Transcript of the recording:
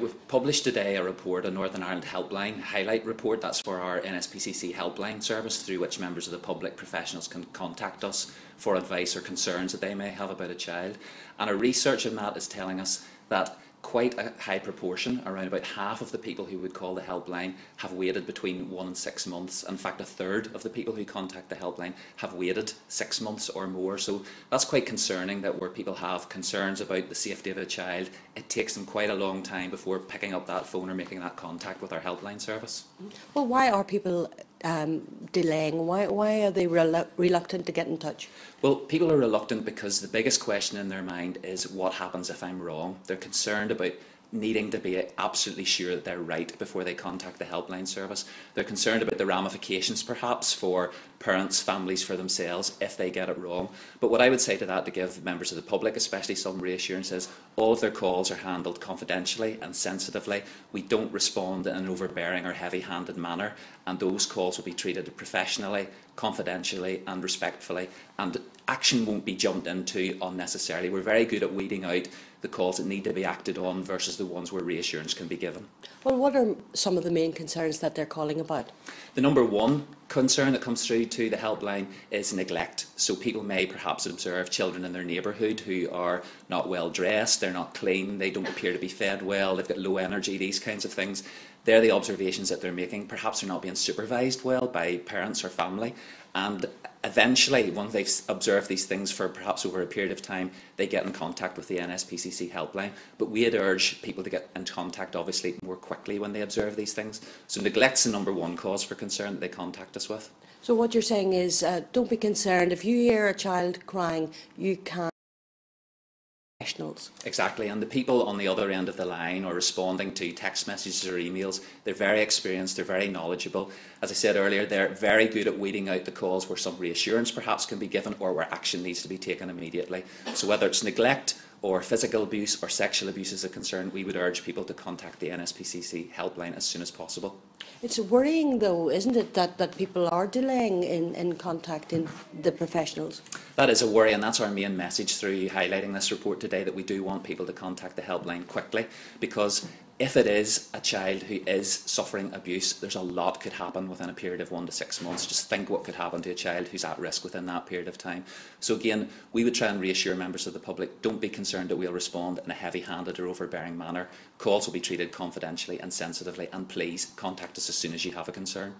We've published today a report, a Northern Ireland helpline highlight report. That's for our NSPCC helpline service, through which members of the public, professionals, can contact us for advice or concerns that they may have about a child. And our research in that is telling us that quite a high proportion, around about half of the people who would call the helpline, have waited between 1 and 6 months. In fact, a third of the people who contact the helpline have waited 6 months or more. So that's quite concerning, that where people have concerns about the safety of a child, it takes them quite a long time before picking up that phone or making that contact with our helpline service. Well, why are people delaying? Why are they reluctant to get in touch? Well, people are reluctant because the biggest question in their mind is, what happens if I'm wrong? They're concerned about needing to be absolutely sure that they're right before they contact the helpline service. They're concerned about the ramifications, perhaps, for parents, families, for themselves, if they get it wrong. But what I would say to that, to give members of the public especially some reassurance, is all of their calls are handled confidentially and sensitively. We don't respond in an overbearing or heavy-handed manner, and those calls will be treated professionally, confidentially and respectfully, and action won't be jumped into unnecessarily. We're very good at weeding out the calls that need to be acted on versus the ones where reassurance can be given. Well, what are some of the main concerns that they're calling about? The number one concern that comes through to the helpline is neglect. So people may perhaps observe children in their neighbourhood who are not well dressed, they're not clean, they don't appear to be fed well, they've got low energy, these kinds of things. They're the observations that they're making. Perhaps they're not being supervised well by parents or family, and eventually, once they've observed these things for perhaps over a period of time, they get in contact with the NSPCC helpline. But we'd urge people to get in contact, obviously, more quickly when they observe these things. So neglect's the number one cause for concern that they contact us with. So what you're saying is, don't be concerned. If you hear a child crying, you can. Exactly, and the people on the other end of the line or responding to text messages or emails, they're very experienced, they're very knowledgeable. As I said earlier, they're very good at weeding out the calls where some reassurance perhaps can be given or where action needs to be taken immediately. So whether it's neglect or physical abuse or sexual abuse is a concern, we would urge people to contact the NSPCC helpline as soon as possible. It's worrying though, isn't it, that people are delaying in contacting the professionals? That is a worry, and that's our main message through highlighting this report today, that we do want people to contact the helpline quickly, because if it is a child who is suffering abuse, there's a lot could happen within a period of 1 to 6 months. Just think what could happen to a child who's at risk within that period of time. So again, we would try and reassure members of the public, don't be concerned that we'll respond in a heavy-handed or overbearing manner. Calls will be treated confidentially and sensitively, and please contact us as soon as you have a concern.